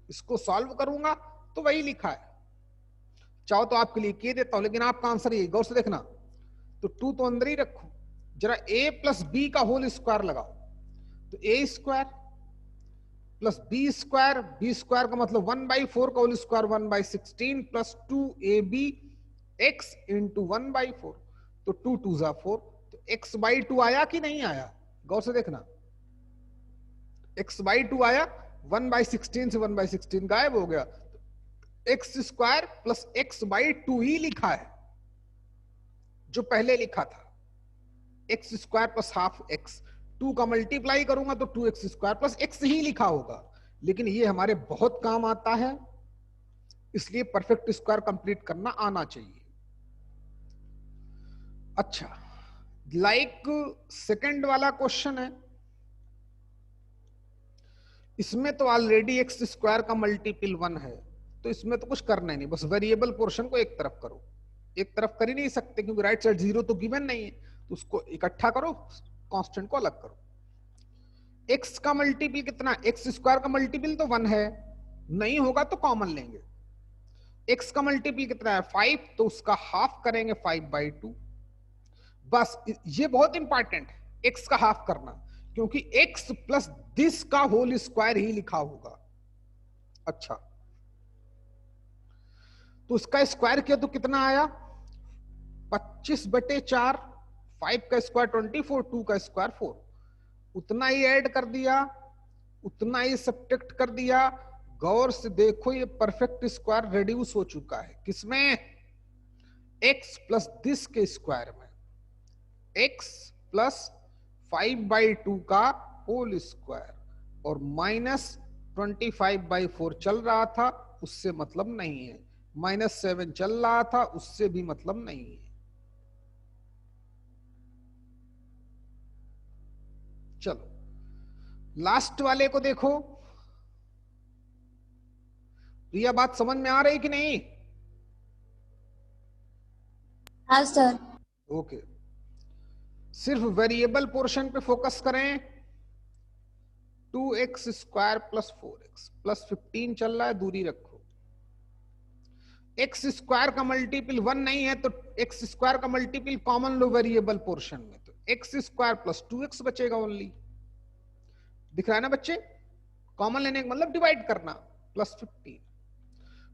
इसको सॉल्व करूंगा तो वही लिखा है। चाहो तो आपके लिए किए देता हूं, लेकिन आपका आंसर यही। गौर से देखना, तो 2 तो अंदर ही रखो, जरा a प्लस बी का होल स्क्वायर लगाओ, तो a square plus B square, B square का मतलब 1/4 का whole square 1/16 plus 2ab x into 1/4, तो 2 2 जा 4, तो x/2 आया कि नहीं आया, गौर से देखना, x/2 आया, 1/16 से 1/16 गायब हो गया, एक्स स्क्वायर प्लस x/2 ही लिखा है जो पहले लिखा था, x square plus half x. 2 का मल्टीप्लाई करूंगा तो 2x स्क्वायर प्लस x ही लिखा होगा, लेकिन ये हमारे बहुत काम आता है, इसलिए परफेक्ट स्क्वायर कंप्लीट करना आना चाहिए। अच्छा, लाइक सेकंड वाला क्वेश्चन है, इसमें तो ऑलरेडी एक्स स्क्वायर का मल्टीपल 1 है, तो इसमें तो कुछ करना ही नहीं, बस वेरिएबल पोर्शन को एक तरफ करो। एक तरफ कर ही नहीं सकते क्योंकि राइट साइड 0 तो गिवन नहीं है, तो उसको इकट्ठा करो, कांस्टेंट को अलग करो। एक्स का मल्टीपल कितना, एक्स स्क्वायर का मल्टीपल तो 1 है, नहीं होगा तो कॉमन लेंगे। एक्स का मल्टीपल कितना है, 5, तो उसका हाफ करेंगे 5/2। बस ये बहुत इंपॉर्टेंट है, एक्स का हाफ करना, क्योंकि एक्स प्लस दिस का होल स्क्वायर ही लिखा होगा। अच्छा, तो उसका स्क्वायर किया तो कितना आया, 25/4, 5 का स्क्वायर 24, 2 का स्क्वायर 4, उतना ही ऐड कर दिया, उतना ही सब्ट्रैक्ट कर दिया। गौर से देखो ये परफेक्ट स्क्वायर रिड्यूस हो चुका है किसमें, x प्लस दिस के स्क्वायर में, x प्लस 5/2 का होल स्क्वायर, और -25/4 चल रहा था, उससे मतलब नहीं है। -7 चल रहा था, उससे भी मतलब नहीं है। चलो लास्ट वाले को देखो, यह बात समझ में आ रही कि नहीं? हाँ सर। ओके, सिर्फ वेरिएबल पोर्शन पे फोकस करें। 2x square plus 4x plus 15 चल रहा है, दूरी रखो। एक्स स्क्वायर का मल्टीपल 1 नहीं है, तो एक्स स्क्वायर का मल्टीपल कॉमन लो वेरिएबल पोर्शन में, तो एक्स स्क्वायर प्लस 2x बचेगा ओनली। दिख रहा है ना बच्चे? कॉमन लेने का मतलब डिवाइड करना, प्लस 15।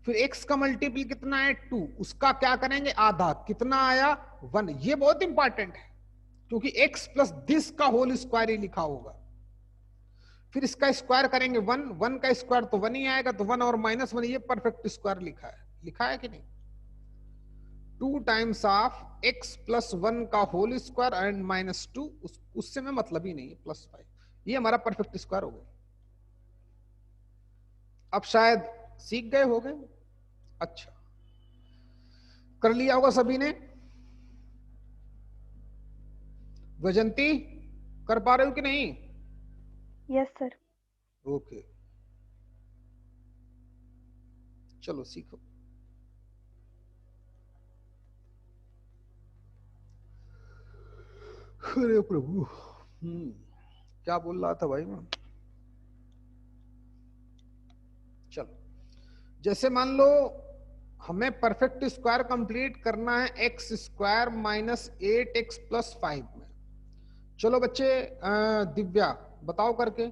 फिर x का मल्टीपल कितना है 2, उसका क्या करेंगे आधा, कितना आया 1। ये बहुत इंपॉर्टेंट है क्योंकि x प्लस दिस का होल स्क्वायर ही लिखा होगा। फिर इसका स्क्वायर करेंगे 1, 1 का स्क्वायर तो 1 ही आएगा, तो 1 और -1, ये परफेक्ट स्क्वायर लिखा है। लिखा है कि नहीं? 2 टाइम्स ऑफ x प्लस 1 का होल स्क्वायर एंड -2, उससे में मतलब ही नहीं है, +5। ये हमारा परफेक्ट स्क्वायर हो गया। अब शायद सीख गए हो गए। अच्छा, कर लिया होगा सभी ने। वैजंती कर पा रहे हो कि नहीं? Yes sir. ओके, चलो सीखो। अरे प्रभु, क्या बोल रहा था भाई मैं? चलो, जैसे मान लो हमें परफेक्ट स्क्वायर कंप्लीट करना है x square minus 8x plus 5 में। चलो बच्चे, दिव्या बताओ करके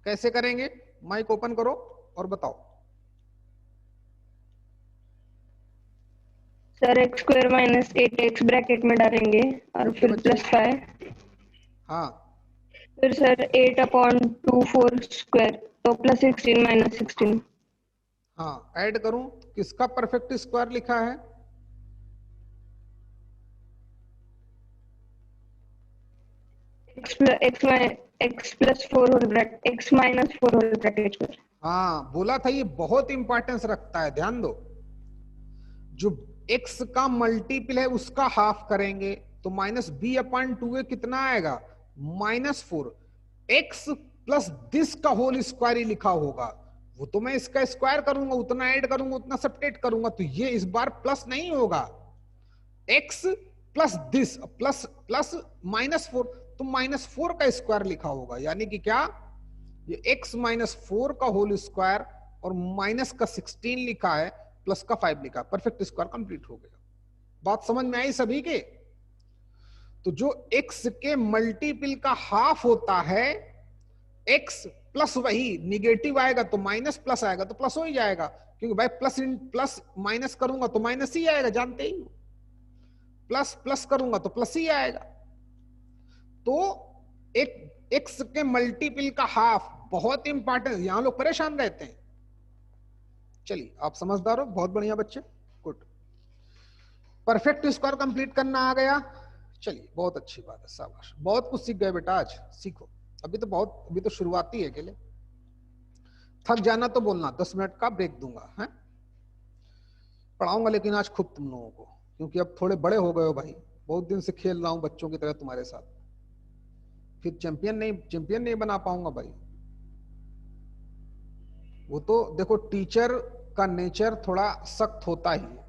कैसे करेंगे। माइक ओपन करो और बताओ। Sir x square minus 8x bracket में डालेंगे और फिर +5। हाँ, फिर सर 8/2 4 स्क्वायर, तो +16 माइनस 16। हाँ ऐड करूं, किसका परफेक्ट स्क्वायर लिखा है? x plus 4 whole bracket, x minus 4 whole bracket square. हाँ बोला था, ये बहुत इंपॉर्टेंस रखता है, ध्यान दो। जो x का मल्टीपल है उसका हाफ करेंगे, तो -b/2 कितना आएगा -4। x प्लस दिस का होल स्क्वायर ही लिखा होगा, वो तो मैं इसका स्क्वायर करूंगा, उतना ऐड करूंगा, उतना सब्ट्रैक्ट करूंगा, तो ये इस बार प्लस नहीं होगा। x plus this plus plus -4, तो -4 का स्क्वायर लिखा होगा, यानी कि क्या, ये x -4 का होल स्क्वायर और माइनस का 16 लिखा है, प्लस का 5 लिखा है। परफेक्ट स्क्वायर कंप्लीट हो गया। बात समझ में आई सभी के? तो जो x के मल्टीपल का हाफ होता है, x प्लस वही निगेटिव आएगा तो माइनस, प्लस आएगा तो प्लस हो ही जाएगा, क्योंकि भाई प्लस इन प्लस माइनस करूंगा तो माइनस ही आएगा, जानते ही हो। प्लस प्लस करूंगा तो प्लस ही आएगा। तो एक x के मल्टीपल का हाफ बहुत इंपॉर्टेंट, यहां लोग परेशान रहते हैं। चलिए आप समझदार हो, बहुत बढ़िया बच्चे, गुड। परफेक्ट स्क्वायर कंप्लीट करना आ गया, चलिए बहुत अच्छी बात है, शाबाश, बहुत कुछ सीख गए बेटा, आज सीखो। अभी तो शुरुआती है, के लिए थक जाना तो बोलना, 10 मिनट का ब्रेक दूंगा, है पढ़ाऊंगा, लेकिन आज खूब तुम लोगों को, क्योंकि अब थोड़े बड़े हो गए हो भाई, बहुत दिन से खेल रहा हूं बच्चों की तरह तुम्हारे साथ, फिर चैंपियन नहीं बना पाऊंगा भाई। वो तो देखो, टीचर का नेचर थोड़ा सख्त होता ही है।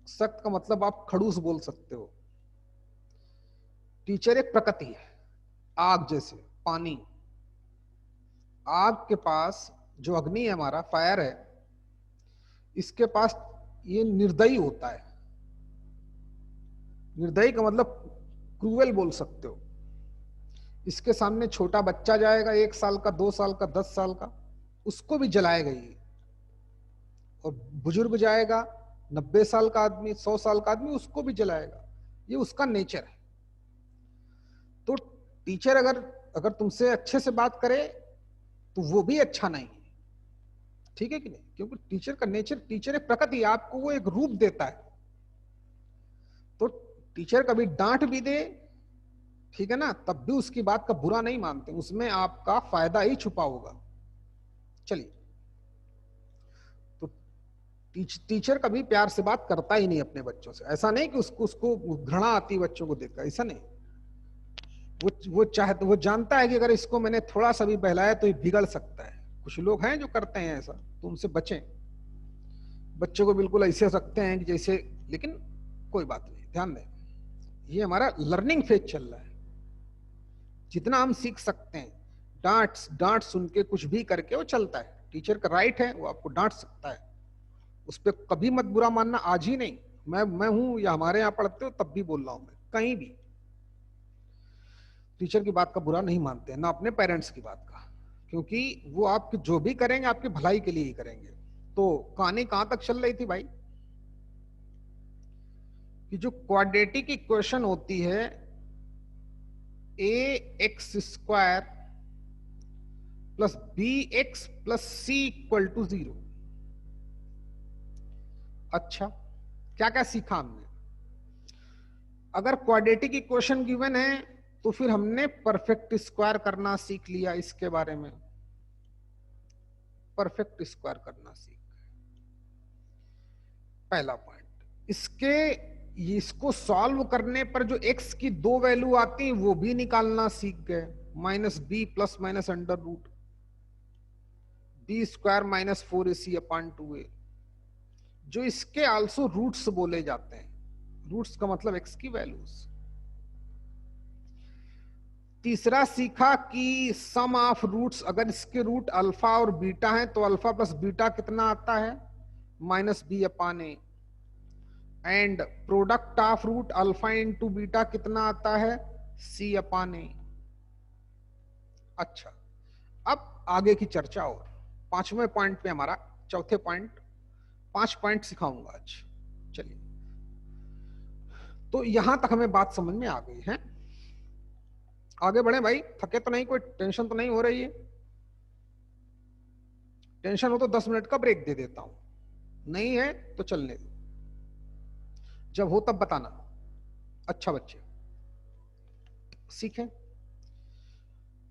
सख्त का मतलब आप खड़ूस बोल सकते हो। टीचर एक प्रकृति है, आग जैसे, पानी। आग के पास जो अग्नि है, हमारा फायर है, इसके पास ये निर्दयी होता है। निर्दयी का मतलब क्रूएल बोल सकते हो। इसके सामने छोटा बच्चा जाएगा, 1 साल का, 2 साल का, 10 साल का, उसको भी जलाएगा ये। और बुजुर्ग जाएगा, 90 साल का आदमी, 100 साल का आदमी, उसको भी जलाएगा। ये उसका नेचर है। तो टीचर अगर अगर तुमसे अच्छे से बात करे तो वो भी अच्छा नहीं है, ठीक है कि नहीं? क्योंकि टीचर का नेचर, टीचर एक प्रकृति, आपको वो एक रूप देता है। तो टीचर कभी डांट भी दे, ठीक है ना, तब भी उसकी बात का बुरा नहीं मानते, उसमें आपका फायदा ही छुपा होगा। चलिए, तो टीचर कभी प्यार से बात करता ही नहीं अपने बच्चों से। ऐसा नहीं कि उसको घृणा आती बच्चों को देखकर, ऐसा नहीं। वो जानता है कि अगर इसको मैंने थोड़ा सा भी बहलाया तो ये बिगड़ सकता है। कुछ लोग हैं जो करते हैं ऐसा, तो उनसे बचें। बच्चों को बिल्कुल ऐसे रखते हैं कि जैसे, लेकिन कोई बात नहीं, ध्यान दें, ये हमारा लर्निंग फेज चल रहा है। जितना हम सीख सकते हैं, डांट सुन के कुछ भी करके वो चलता है। टीचर का राइट है, वो आपको डांट सकता है, उस पर कभी मत बुरा मानना। आज ही नहीं, मैं हूं या हमारे यहाँ पढ़ते हो तब भी बोल रहा हूं, मैं कहीं भी टीचर की बात का बुरा नहीं मानते हैं, ना अपने पेरेंट्स की बात का, क्योंकि वो आपके जो भी करेंगे आपकी भलाई के लिए ही करेंगे। तो कहानी कहां तक चल रही थी भाई, कि जो क्वाड्रेटिक इक्वेशन होती है ax² plus bx plus c equal to 0। अच्छा, क्या क्या सीखा हमने? अगर क्वाड्रेटिक इक्वेशन गिवन है तो फिर हमने परफेक्ट स्क्वायर करना सीख लिया। इसके बारे में परफेक्ट स्क्वायर करना सीख, पहला पॉइंट। इसको सॉल्व करने पर जो x की दो वैल्यू आती है वो भी निकालना सीख गए। -b plus minus under root b² minus 4ac/2a, जो इसके आल्सो रूट्स बोले जाते हैं। रूट्स का मतलब x की वैल्यूज। तीसरा सीखा कि सम ऑफ रूट्स, अगर इसके रूट अल्फा और बीटा हैं तो अल्फा प्लस बीटा कितना आता है? -b/a। And product of root alpha into beta कितना आता है? c/a। अच्छा, अब आगे की चर्चा। और पांचवें पॉइंट पे हमारा, चौथे पॉइंट, 5 पॉइंट सिखाऊंगा आज। चलिए, तो यहां तक हमें बात समझ में आ गई है। आगे बढ़े भाई, थके तो नहीं, कोई टेंशन तो नहीं हो रही है? टेंशन हो तो 10 मिनट का ब्रेक दे देता हूं, नहीं है तो चलने दो, जब हो तब बताना। अच्छा बच्चे, सीखें।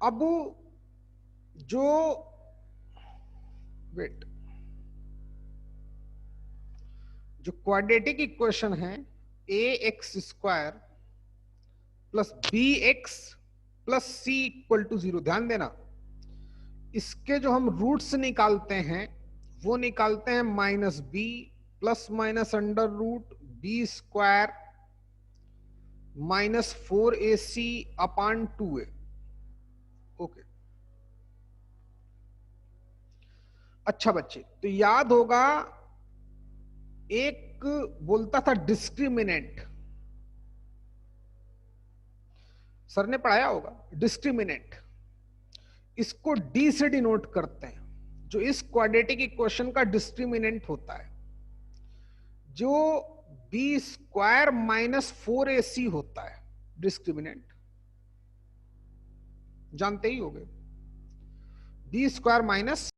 अब जो जो क्वाड्रेटिक इक्वेशन है ax² plus bx plus c equal to 0, ध्यान देना, इसके जो हम रूट्स निकालते हैं वो निकालते हैं -b plus minus under root b² minus 4ac/2a। Okay, अच्छा बच्चे, तो याद होगा एक बोलता था डिस्क्रिमिनेंट, सर ने पढ़ाया होगा डिस्क्रिमिनेंट। इसको डी से डिनोट करते हैं, जो इस क्वाड्रेटिक इक्वेशन का डिस्क्रिमिनेंट होता है, जो b² माइनस 4ac होता है। डिस्क्रिमिनेंट जानते ही होंगे, b² माइनस